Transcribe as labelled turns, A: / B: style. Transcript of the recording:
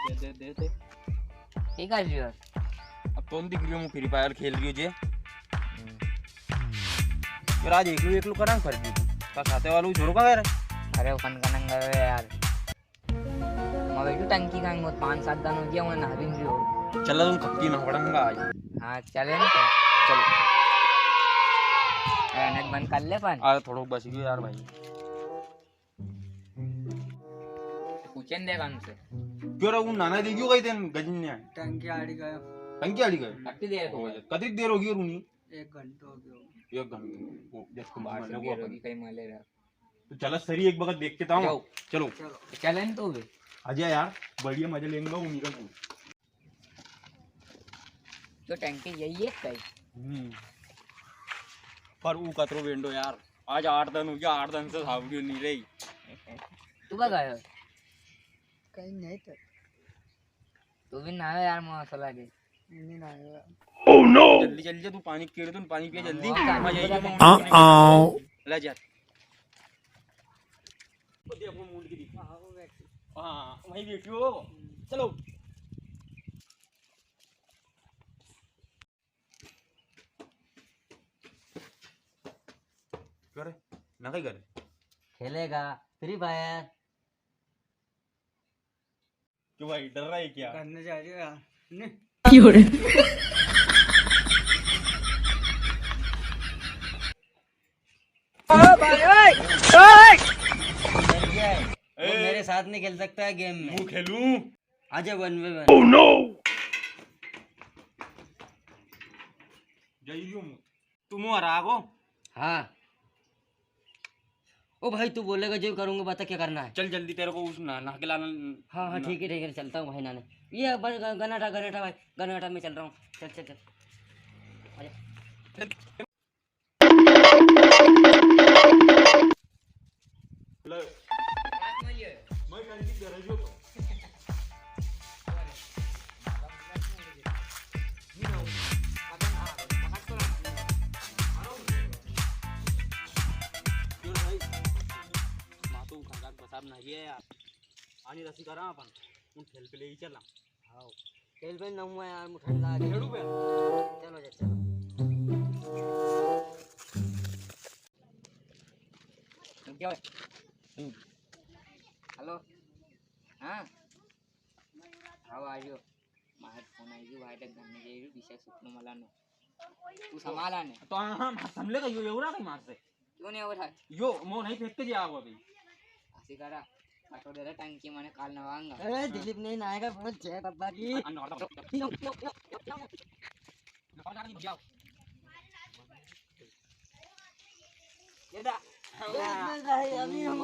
A: दे
B: ठीक है जी
A: अब तो दिख रही हूँ फ्री फायर खेल रही हो जे यार आज एक लो करा फर्क का खाते वालों छोरो का यार
B: अरे फन करेंगे यार मैं बैठू टंकी का बहुत 5-7 दिन हो गया मैं नहा भी नहीं हो
A: चलो तुम खप्पी में पड़ूंगा आज
B: हाँ चले ना तो
A: चलो
B: नेट बंद कर ले पन
A: आ थोड़ा बच गयो यार भाई
B: पूछें देगा उनसे
A: क्यों रे उन नाना देखियो कई दिन गजन ने
C: टंकी आड़ी गयो
A: टंकी आड़ी गए
B: कितनी देर हो गई
A: कति देर हो गई रूनी
C: 1 घंटा हो गयो
A: 1 घंटा ओ जब तुम
B: बाहर
A: मारने
B: से
A: को
B: देर
A: अपन
B: होगी कहीं माले रहा
A: तो चलो सरी एक वक्त देख के ताऊं
B: जाओ।
A: चलो
B: चले ना तो भी
A: आजा यार बढ़िया मजा लेंगे उन्हीं का
B: तो टंकी यही है कहीं
A: पर ऊ कतरो वेंडो यार आज 8 दिन हो गया 8 दिन से सावड़ी नहीं रही
B: तू का गया
C: कहीं नहीं तो
B: तू भी ना यार मौसला के
C: नहीं ना आया
A: ओह नो जल्दी जल्दी तू पानी पी रहे तू पानी पिया जल्दी मैं यही ले जा देखो मूड की दिखा हां वहीं बैठियो चलो करे ना कहीं करे
B: खेलेगा फ्री फायर
A: क्यों भाई डर रहा है क्या
C: करने जा रही हो यार नहीं
D: वो मेरे साथ नहीं खेल सकता है गेम में
A: मैं खेलूं
D: आजा 1v1
A: ओह नो जइयो तुम हरा गो
D: हाँ ओ भाई तू बोलेगा जो करूंगा बता क्या करना है
A: चल जल्दी तेरे को उस ना के लाना
D: हाँ हाँ ठीक है चलता हूँ भाई नाने ये बस गनाटा गनाटा भाई गनाटा में चल रहा हूँ चल चल चल आजा
A: मैं टंकी गरज हो आणि रसी करा आपण मग खेल पे ले चला
D: हाँ खेल पे नहुआ यार मुझे ठंडा
A: खेलू पे
D: चलो जा चलो
B: क्या हेलो हाँ हाउ आर यू मार फोन आई गयो भाई तक घरने जाई विषय सुपनो मला नो तू संभाला ने
A: तो हम समलेगा यो एवढा काही मार से
B: क्यों नहीं उठा
A: यो मो नहीं फेंकते जे आगो अभी
B: ऐसी करा काटो दे टंकी माने काल नवांगा
D: अरे दिलीप नहीं आएगा बहुत चैट अब्बा की
B: ये दा
D: अभी हम